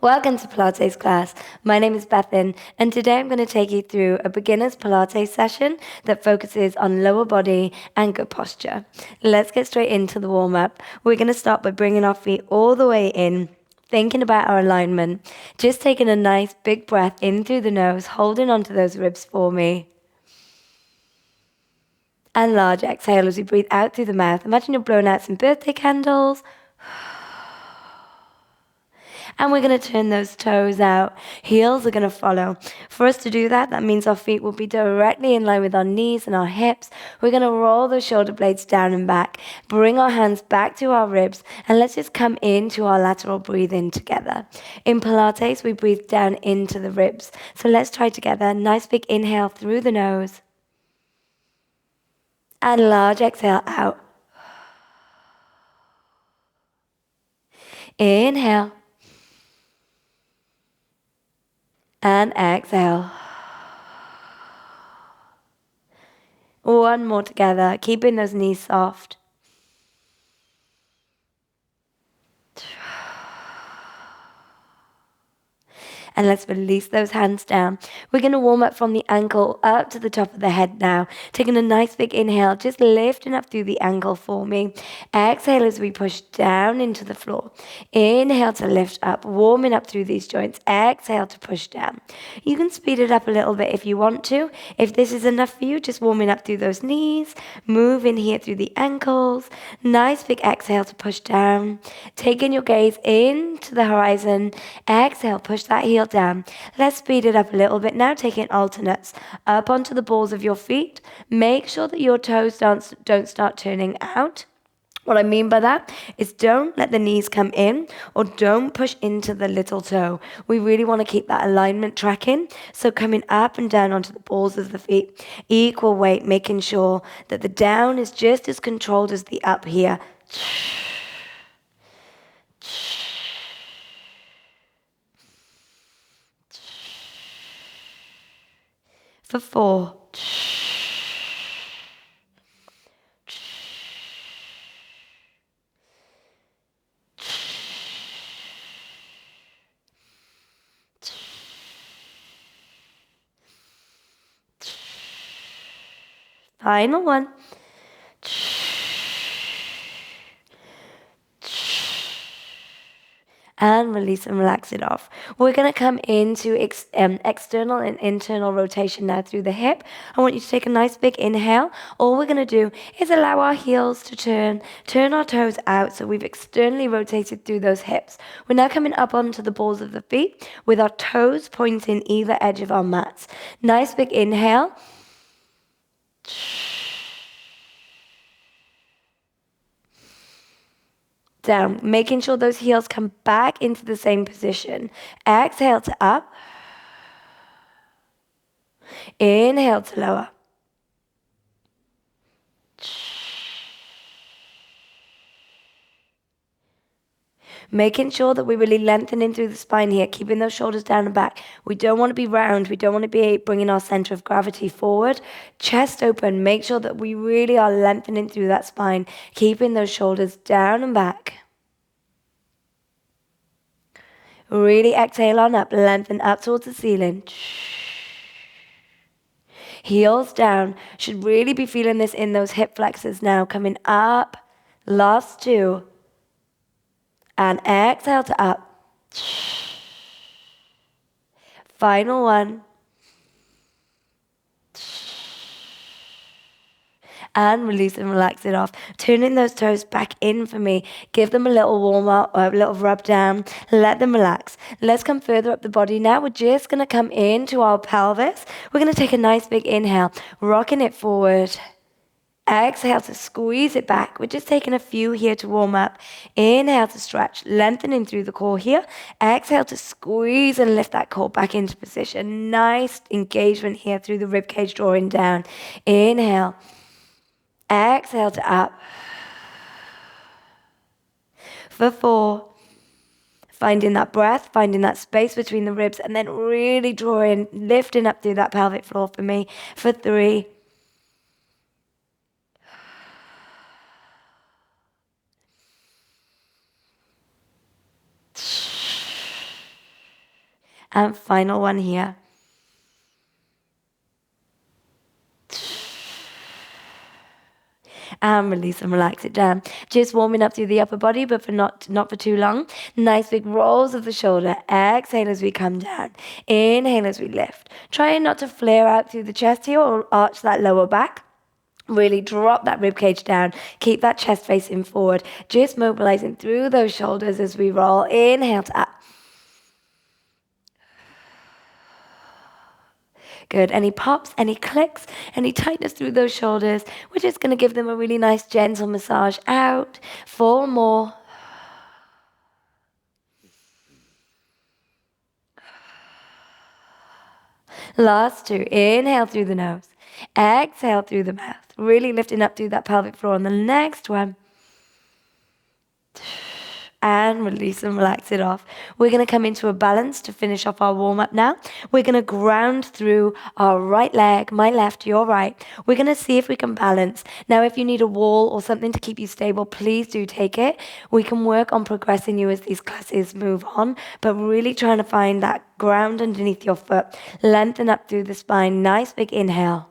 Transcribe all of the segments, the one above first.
Welcome to Pilates class. My name is Bethan, and today I'm going to take you through a beginner's Pilates session that focuses on lower body and good posture. Let's get straight into the warm-up. We're going to start by bringing our feet all the way in, thinking about our alignment. Just taking a nice big breath in through the nose, holding onto those ribs for me. And large exhale as we breathe out through the mouth. Imagine you're blowing out some birthday candles. And we're going to turn those toes out. Heels are going to follow. For us to do that, that means our feet will be directly in line with our knees and our hips. We're going to roll those shoulder blades down and back. Bring our hands back to our ribs. And let's just come into our lateral breathing together. In Pilates, we breathe down into the ribs. So let's try together. Nice big inhale through the nose. And large exhale out. Inhale. And exhale. One more together, keeping those knees soft. And let's release those hands down. We're going to warm up from the ankle up to the top of the head now. Taking a nice big inhale, just lifting up through the ankle for me. Exhale as we push down into the floor. Inhale to lift up, warming up through these joints. Exhale to push down. You can speed it up a little bit if you want to. If this is enough for you, just warming up through those knees. Move in here through the ankles. Nice big exhale to push down. Taking your gaze into the horizon. Exhale, push that heel down. Let's speed it up a little bit now, taking alternates up onto the balls of your feet. Make sure that your toes don't start turning out. What I mean by that is don't let the knees come in or don't push into the little toe. We really want to keep that alignment tracking. So coming up and down onto the balls of the feet, equal weight, making sure that the down is just as controlled as the up here. For 4. Final one. And release and relax it off. We're going to come into external and internal rotation now through the hip. I want you to take a nice big inhale. All we're going to do is allow our heels to turn our toes out so we've externally rotated through those hips. We're now coming up onto the balls of the feet with our toes pointing either edge of our mats. Nice big inhale. Down, making sure those heels come back into the same position. Exhale to up. Inhale to lower. Making sure that we're really lengthening through the spine here, keeping those shoulders down and back. We don't want to be round. We don't want to be bringing our center of gravity forward. Chest open. Make sure that we really are lengthening through that spine, keeping those shoulders down and back. Really exhale on up, lengthen up towards the ceiling. Heels down. Should really be feeling this in those hip flexors now. Coming up. Last 2. And exhale to up. Final 1. And release and relax it off. Turning those toes back in for me. Give them a little warm up or a little rub down. Let them relax. Let's come further up the body now. We're just going to come into our pelvis. We're going to take a nice big inhale, rocking it forward. Exhale to squeeze it back. We're just taking a few here to warm up. Inhale to stretch, lengthening through the core here. Exhale to squeeze and lift that core back into position. Nice engagement here through the rib cage, drawing down. Inhale. Exhale to up. For 4. Finding that breath, finding that space between the ribs, and then really drawing, lifting up through that pelvic floor for me. For 3. And final one here. And release and relax it down. Just warming up through the upper body, but for not for too long. Nice big rolls of the shoulder. Exhale as we come down. Inhale as we lift. Trying not to flare out through the chest here or arch that lower back. Really drop that rib cage down. Keep that chest facing forward. Just mobilizing through those shoulders as we roll. Inhale to up. Good. Any pops, any clicks, any tightness through those shoulders. We're just going to give them a really nice gentle massage out. 4 more. Last 2. Inhale through the nose. Exhale through the mouth. Really lifting up through that pelvic floor on the next one. And release and relax it off. We're going to come into a balance to finish off our warm-up now. We're going to ground through our right leg, my left, your right. We're going to see if we can balance. Now, if you need a wall or something to keep you stable, please do take it. We can work on progressing you as these classes move on, but really trying to find that ground underneath your foot. Lengthen up through the spine. Nice big inhale.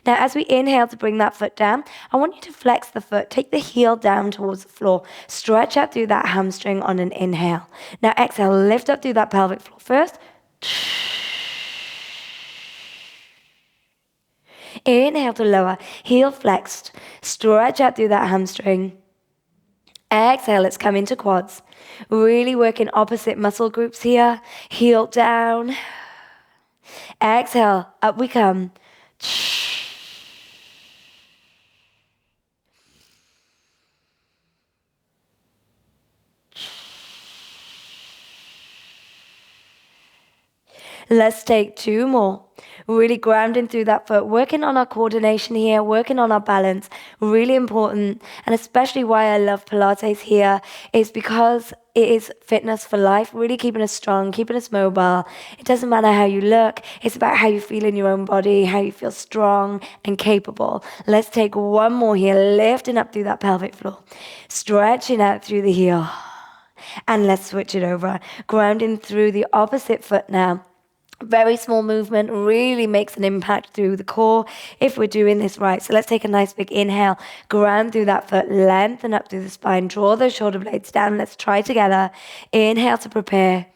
Now, as we inhale to bring that foot down, I want you to flex the foot. Take the heel down towards the floor. Stretch out through that hamstring on an inhale. Now, exhale, lift up through that pelvic floor first. Inhale to lower, heel flexed. Stretch out through that hamstring. Exhale, let's come into quads. Really working opposite muscle groups here. Heel down. Exhale, up we come. Let's take 2 more. Really grounding through that foot, working on our coordination here, working on our balance, really important. And especially why I love Pilates here is because it is fitness for life, really keeping us strong, keeping us mobile. It doesn't matter how you look, it's about how you feel in your own body, how you feel strong and capable. Let's take 1 more here, lifting up through that pelvic floor, stretching out through the heel. And let's switch it over, grounding through the opposite foot now. Very small movement really makes an impact through the core if we're doing this right. So let's take a nice big inhale, ground through that foot, lengthen up through the spine, draw those shoulder blades down. Let's try together. Inhale to prepare.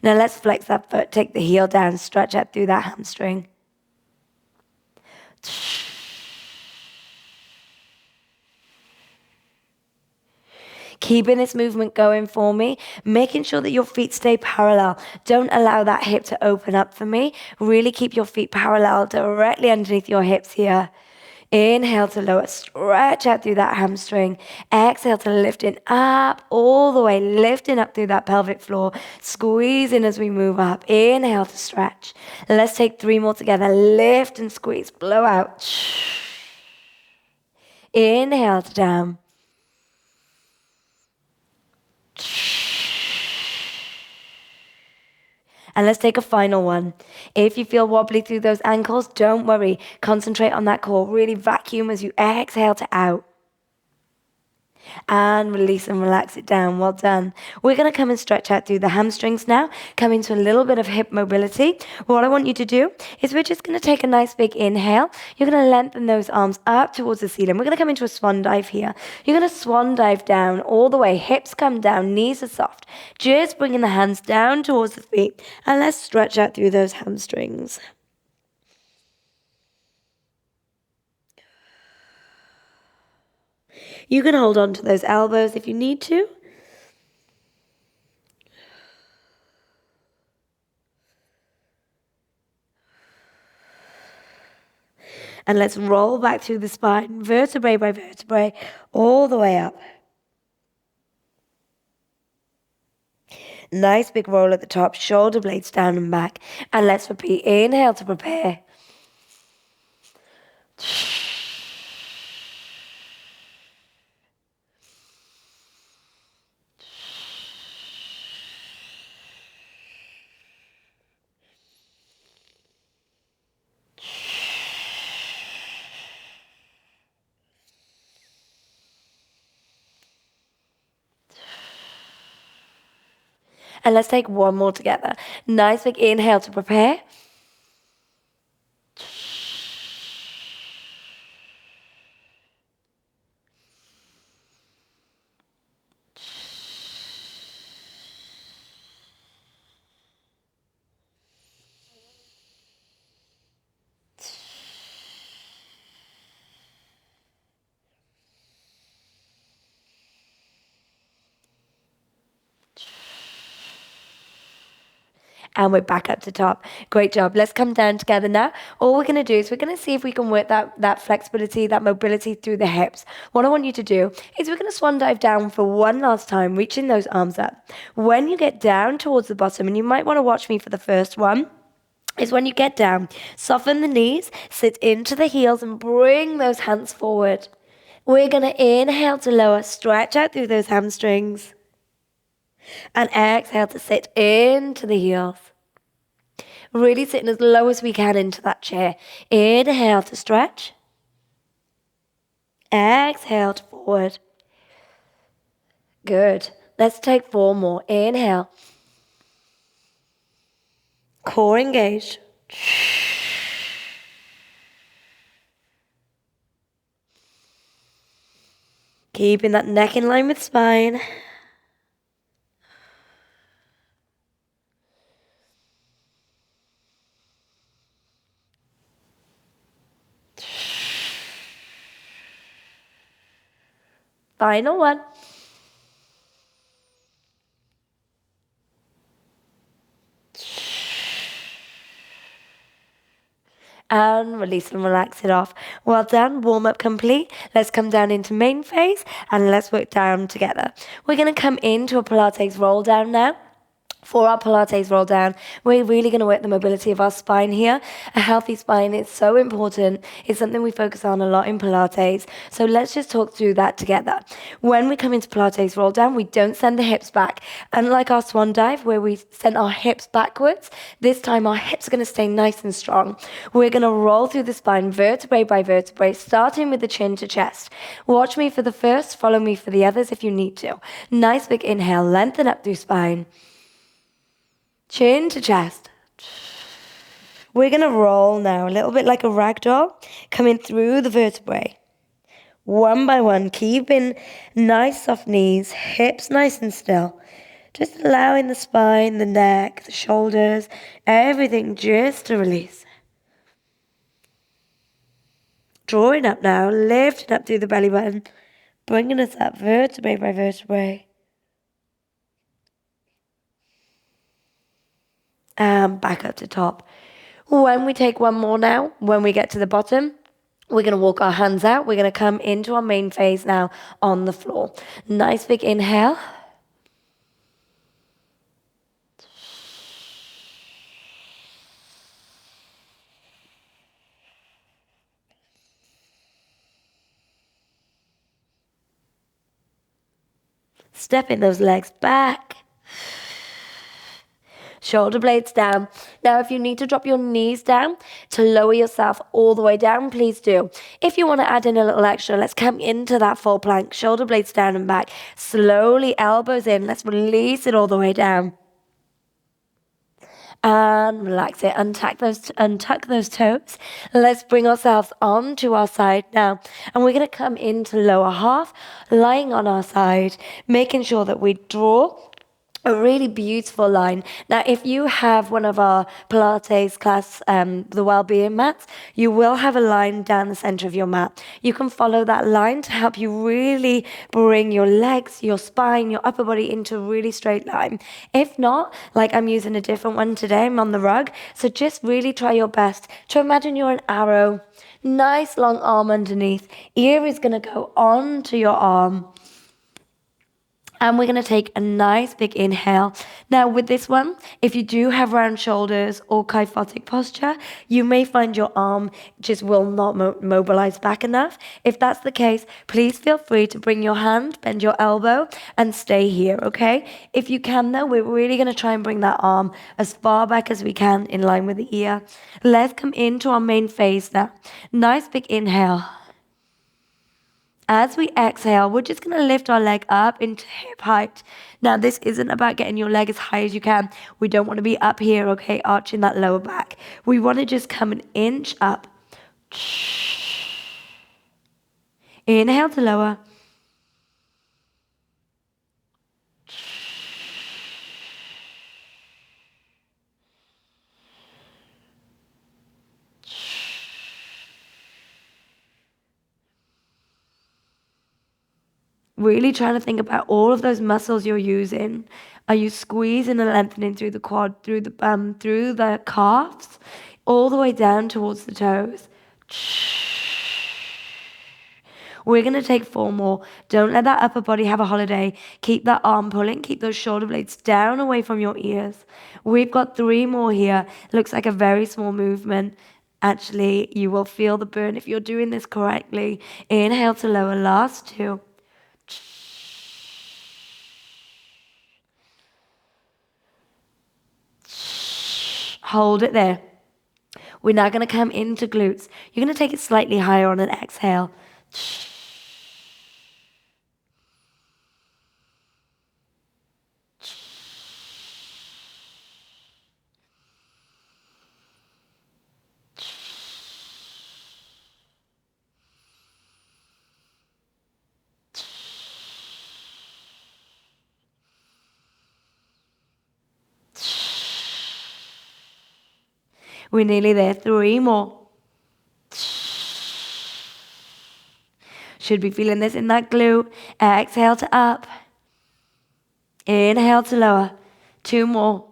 Now let's flex that foot, take the heel down, stretch out through that hamstring. Keeping this movement going for me, making sure that your feet stay parallel. Don't allow that hip to open up for me. Really keep your feet parallel directly underneath your hips here. Inhale to lower, stretch out through that hamstring. Exhale to lifting up all the way, lifting up through that pelvic floor. Squeezing as we move up. Inhale to stretch. Let's take 3 more together. Lift and squeeze, blow out. Inhale to down. And let's take a final one. If you feel wobbly through those ankles, don't worry. Concentrate on that core. Really vacuum as you exhale to out. And release and relax it down. Well done. We're going to come and stretch out through the hamstrings now. Come into a little bit of hip mobility. What I want you to do is we're just going to take a nice big inhale. You're going to lengthen those arms up towards the ceiling. We're going to come into a swan dive here. You're going to swan dive down all the way. Hips come down, knees are soft. Just bringing the hands down towards the feet. And let's stretch out through those hamstrings. You can hold on to those elbows if you need to. And let's roll back through the spine, vertebrae by vertebrae, all the way up. Nice big roll at the top, shoulder blades down and back. And let's repeat. Inhale to prepare. And let's take one more together. Nice big inhale to prepare. And we're back up to top. Great job. Let's come down together now. All we're going to do is we're going to see if we can work that flexibility, that mobility through the hips. What I want you to do is we're going to swan dive down for one last time, reaching those arms up. When you get down towards the bottom, and you might want to watch me for the first one, is when you get down, soften the knees, sit into the heels, and bring those hands forward. We're going to inhale to lower, stretch out through those hamstrings. And exhale to sit into the heels. Really sitting as low as we can into that chair. Inhale to stretch. Exhale to forward. Good. Let's take 4 more. Inhale. Core engaged. Keeping that neck in line with spine. Final one. And release and relax it off. Well done, warm up complete. Let's come down into main phase and let's work down together. We're going to come into a Pilates roll down now. For our Pilates roll down, we're really going to work the mobility of our spine here. A healthy spine is so important. It's something we focus on a lot in Pilates. So let's just talk through that together. When we come into Pilates roll down, we don't send the hips back. Unlike our swan dive, where we send our hips backwards, this time our hips are going to stay nice and strong. We're going to roll through the spine vertebrae by vertebrae, starting with the chin to chest. Watch me for the first, follow me for the others if you need to. Nice big inhale, lengthen up through spine. Chin to chest. We're going to roll now, a little bit like a rag doll, coming through the vertebrae. One by one, keeping nice soft knees, hips nice and still. Just allowing the spine, the neck, the shoulders, everything just to release. Drawing up now, lifting up through the belly button, bringing us up vertebrae by vertebrae. And back up to top. When we take one more now, when we get to the bottom, we're going to walk our hands out. We're going to come into our main phase now on the floor. Nice big inhale. Stepping those legs back. Shoulder blades down. Now, if you need to drop your knees down to lower yourself all the way down, please do. If you want to add in a little extra, let's come into that full plank. Shoulder blades down and back. Slowly, elbows in. Let's release it all the way down. And relax it. Untuck those toes. Let's bring ourselves onto our side now. And we're going to come into lower half, lying on our side, making sure that we draw a really beautiful line. Now, if you have one of our Pilates class, the well-being mats, you will have a line down the center of your mat. You can follow that line to help you really bring your legs, your spine, your upper body into a really straight line. If not, like I'm using a different one today, I'm on the rug, so just really try your best to imagine you're an arrow. Nice long arm underneath. Ear is going to go onto your arm. And we're going to take a nice big inhale. Now with this one, if you do have round shoulders or kyphotic posture, you may find your arm just will not mobilize back enough. If that's the case, please feel free to bring your hand, bend your elbow, and stay here, okay? If you can though, we're really going to try and bring that arm as far back as we can in line with the ear. Let's come into our main phase now. Nice big inhale. As we exhale, we're just going to lift our leg up into hip height. Now, this isn't about getting your leg as high as you can. We don't want to be up here, okay, arching that lower back. We want to just come an inch up. Inhale to lower. Really trying to think about all of those muscles you're using. Are you squeezing and lengthening through the quad, through the calves, all the way down towards the toes? We're going to take 4 more. Don't let that upper body have a holiday. Keep that arm pulling. Keep those shoulder blades down away from your ears. We've got 3 more here. Looks like a very small movement. Actually, you will feel the burn if you're doing this correctly. Inhale to lower. Last 2. Hold it there. We're now going to come into glutes. You're going to take it slightly higher on an exhale. We're nearly there. 3 more. Should be feeling this in that glute. Exhale to up. Inhale to lower. 2 more.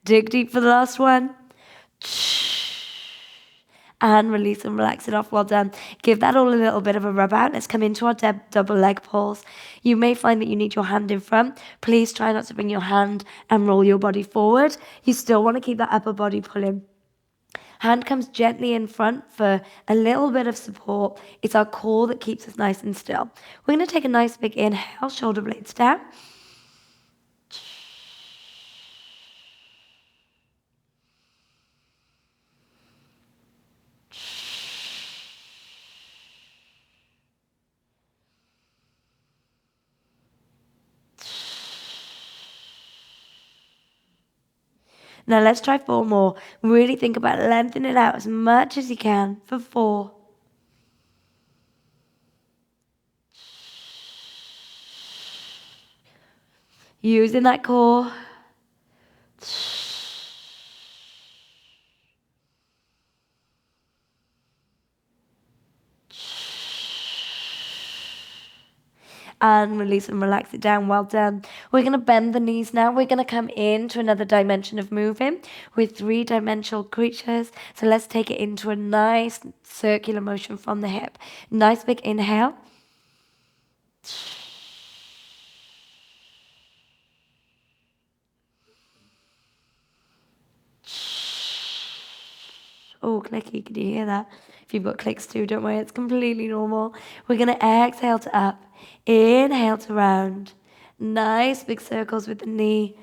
Dig deep for the last one. And release and relax it off. Well done. Give that all a little bit of a rub out. Let's come into our double leg pulls. You may find that you need your hand in front. Please try not to bring your hand and roll your body forward. You still want to keep that upper body pulling. Hand comes gently in front for a little bit of support. It's our core that keeps us nice and still. We're going to take a nice big inhale, shoulder blades down. Now let's try 4 more. Really think about lengthening it out as much as you can for 4. Using that core. And release and relax it down. Well done. We're going to bend the knees now. We're going to come into another dimension of moving with 3-dimensional creatures. So let's take it into a nice circular motion from the hip. Nice big inhale. Oh, clicky, can you hear that? If you've got clicks too, don't worry, it's completely normal. We're going to exhale to up, inhale to round. Nice big circles with the knee.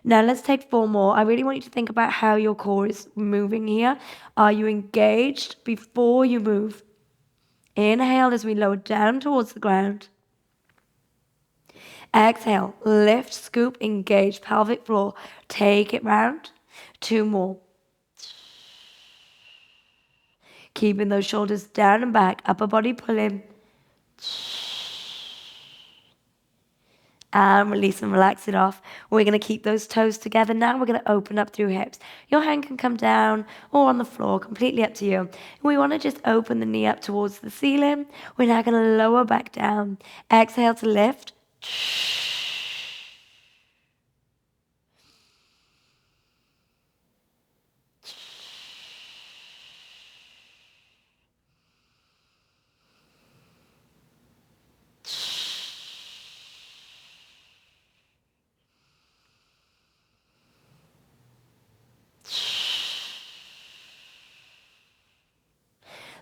Now let's take 4 more. I really want you to think about how your core is moving here. Are you engaged before you move? Inhale as we lower down towards the ground. Exhale, lift, scoop, engage pelvic floor. Take it round. 2 more. Keeping those shoulders down and back, upper body pulling. And release and relax it off. We're going to keep those toes together now. We're going to open up through hips. Your hand can come down or on the floor, completely up to you. We want to just open the knee up towards the ceiling. We're now going to lower back down. Exhale to lift.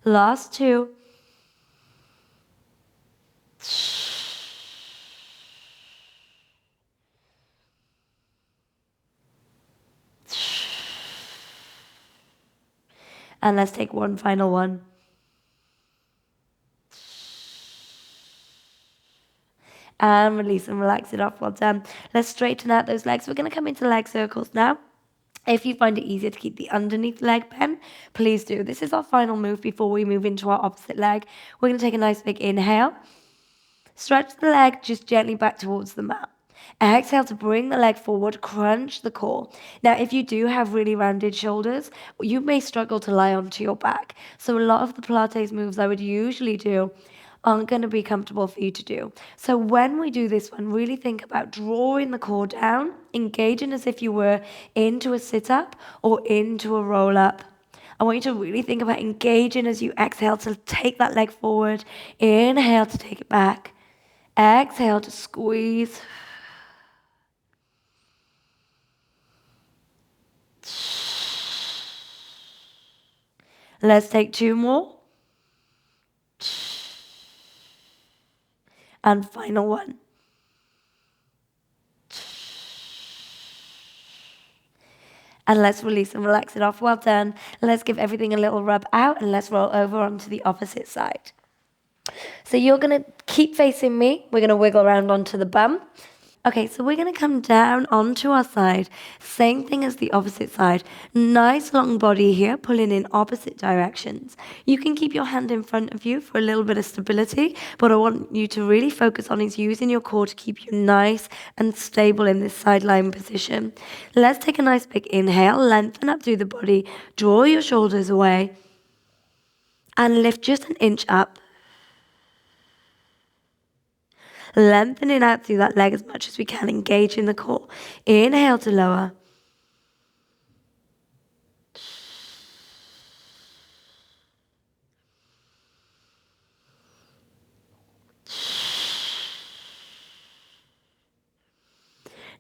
Last 2. And let's take one final one. And release and relax it off. Well done. Let's straighten out those legs. We're going to come into leg circles now. If you find it easier to keep the underneath leg bent, please do. This is our final move before we move into our opposite leg. We're going to take a nice big inhale. Stretch the leg just gently back towards the mat. Exhale to bring the leg forward, crunch the core. Now, if you do have really rounded shoulders, you may struggle to lie onto your back. So a lot of the Pilates moves I would usually do aren't going to be comfortable for you to do. So when we do this one, really think about drawing the core down, engaging as if you were into a sit-up or into a roll-up. I want you to really think about engaging as you exhale to take that leg forward. Inhale to take it back. Exhale to squeeze. Let's take 2 more. And final one. And let's release and relax it off. Well done. Let's give everything a little rub out and let's roll over onto the opposite side. So you're going to keep facing me. We're going to wiggle around onto the bum. Okay, so we're going to come down onto our side. Same thing as the opposite side. Nice long body here, pulling in opposite directions. You can keep your hand in front of you for a little bit of stability, but I want you to really focus on is using your core to keep you nice and stable in this sideline position. Let's take a nice big inhale, lengthen up through the body, draw your shoulders away, and lift just an inch up. Lengthening out through that leg as much as we can, engaging the core. Inhale to lower.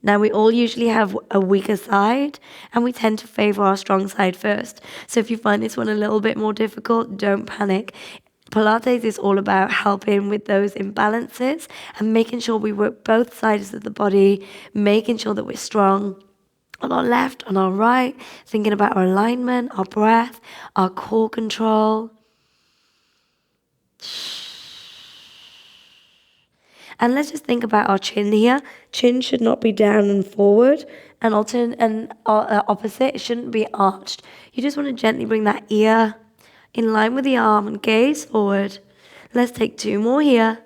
Now, we all usually have a weaker side, and we tend to favor our strong side first. So if you find this one a little bit more difficult, don't panic. Pilates is all about helping with those imbalances and making sure we work both sides of the body, making sure that we're strong on our left, on our right, thinking about our alignment, our breath, our core control. And let's just think about our chin here. Chin should not be down and forward, and opposite, it shouldn't be arched. You just want to gently bring that ear in line with the arm and gaze forward. Let's take 2 more here.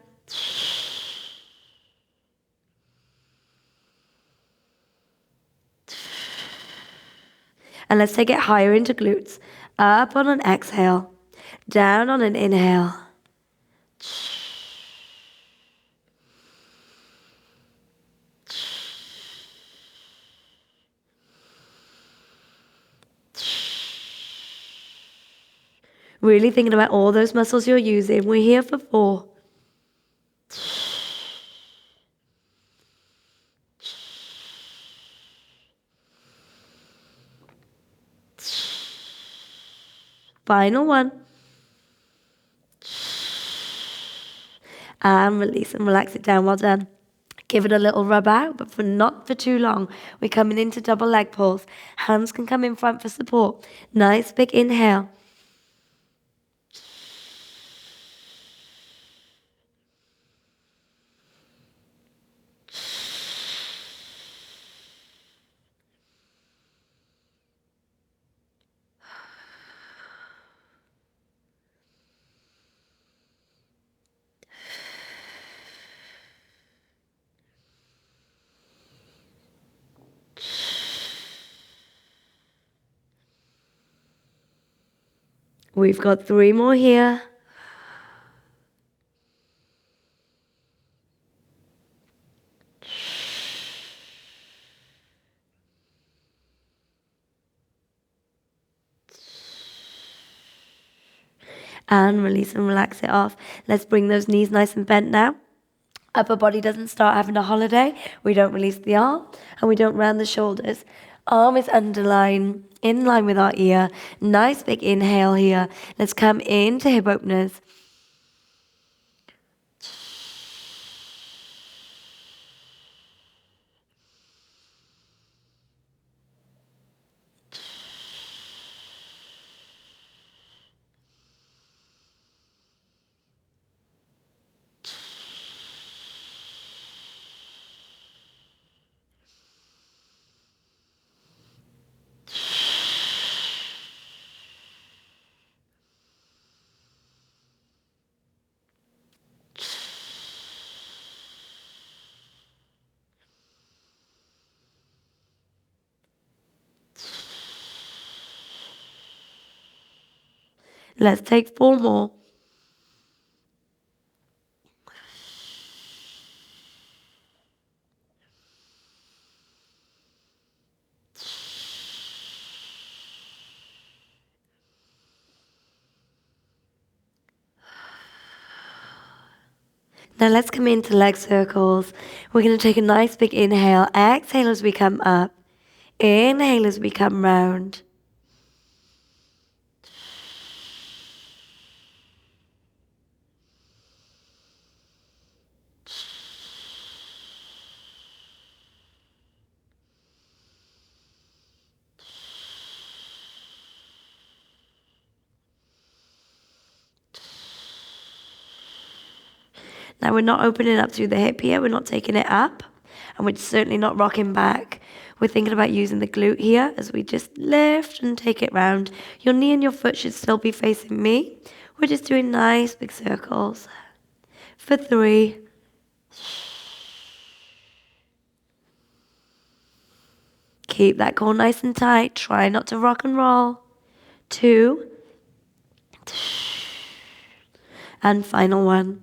And let's take it higher into glutes. Up on an exhale, down on an inhale. Really thinking about all those muscles you're using. We're here for 4. Final one. And release and relax it down. Well done. Give it a little rub out, but not for too long. We're coming into double leg pulls. Hands can come in front for support. Nice big inhale. We've got 3 more here. And release and relax it off. Let's bring those knees nice and bent now. Upper body doesn't start having a holiday. We don't release the arm and we don't round the shoulders. Arm is underlined, in line with our ear. Nice big inhale here. Let's come into hip openers. Let's take 4 more. Now let's come into leg circles. We're going to take a nice big inhale. Exhale as we come up. Inhale as we come round. Now we're not opening up through the hip here. We're not taking it up. And we're certainly not rocking back. We're thinking about using the glute here as we just lift and take it round. Your knee and your foot should still be facing me. We're just doing nice big circles. For 3. Keep that core nice and tight. Try not to rock and roll. 2. And final 1.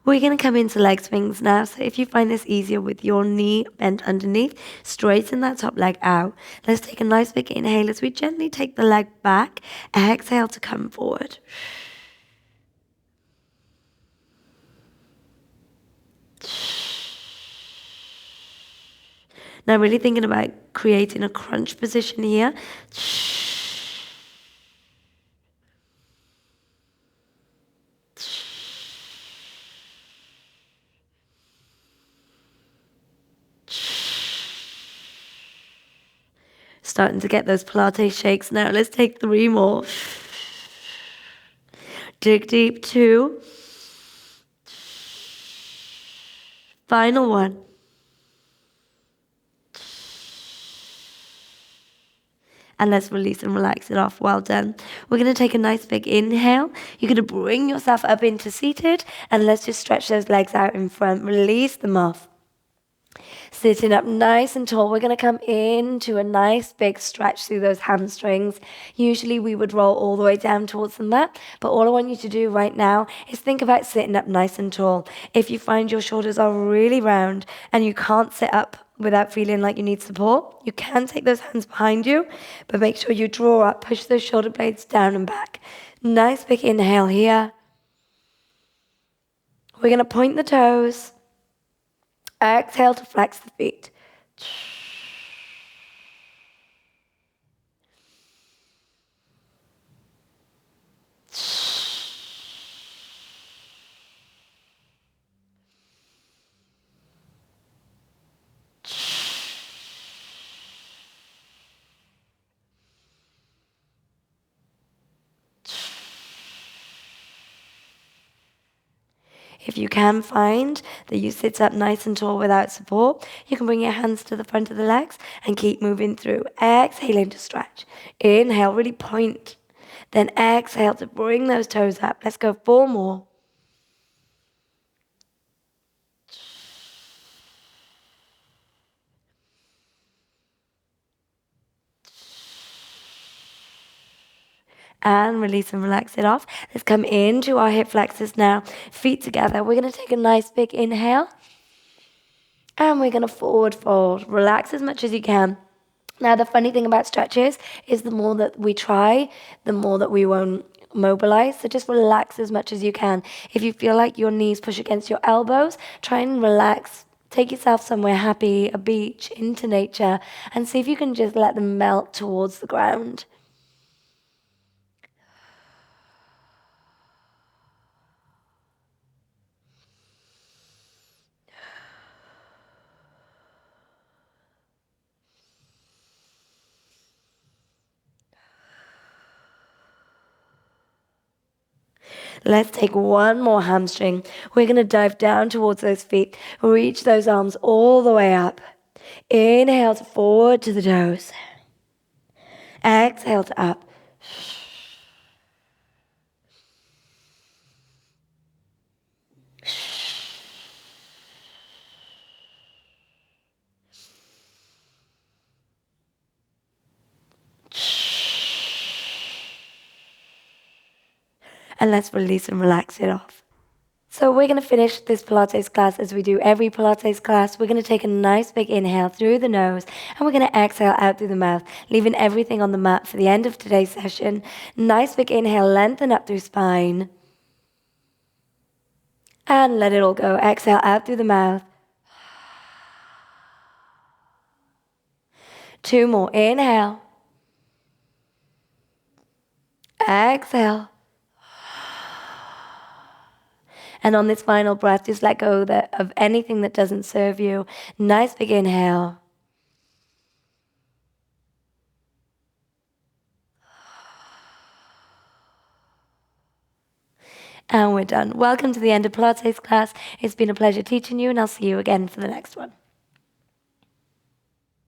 We're going to come into leg swings now. So if you find this easier with your knee bent underneath, straighten that top leg out. Let's take a nice big inhale as we gently take the leg back. Exhale to come forward. Now really thinking about creating a crunch position here. Starting to get those Pilates shakes now. Let's take 3 more. Dig deep. 2. Final 1. And let's release and relax it off. Well done. We're going to take a nice big inhale. You're going to bring yourself up into seated, and let's just stretch those legs out in front. Release them off. Sitting up nice and tall, we're going to come into a nice big stretch through those hamstrings. Usually we would roll all the way down towards the mat, but all I want you to do right now is think about sitting up nice and tall. If you find your shoulders are really round and you can't sit up without feeling like you need support, you can take those hands behind you, but make sure you draw up, push those shoulder blades down and back. Nice big inhale here. We're going to point the toes. Exhale to flex the feet. If you can find that you sit up nice and tall without support, you can bring your hands to the front of the legs and keep moving through. Exhaling to stretch. Inhale, really point. Then exhale to bring those toes up. Let's go 4 more. And release and relax it off. Let's come into our hip flexors now. Feet together. We're going to take a nice big inhale. And we're going to forward fold. Relax as much as you can. Now, the funny thing about stretches is the more that we try, the more that we won't mobilize. So just relax as much as you can. If you feel like your knees push against your elbows, try and relax. Take yourself somewhere happy, a beach, into nature, and see if you can just let them melt towards the ground. Let's take 1 more hamstring. We're going to dive down towards those feet. Reach those arms all the way up. Inhale to forward to the toes. Exhale to up. And let's release and relax it off. So we're going to finish this Pilates class as we do every Pilates class. We're going to take a nice big inhale through the nose, and we're going to exhale out through the mouth, leaving everything on the mat for the end of today's session. Nice big inhale, lengthen up through spine. And let it all go. Exhale out through the mouth. 2 more. Inhale. Exhale. And on this final breath, just let go of anything that doesn't serve you. Nice big inhale. And we're done. Welcome to the end of Pilates class. It's been a pleasure teaching you, and I'll see you again for the next one.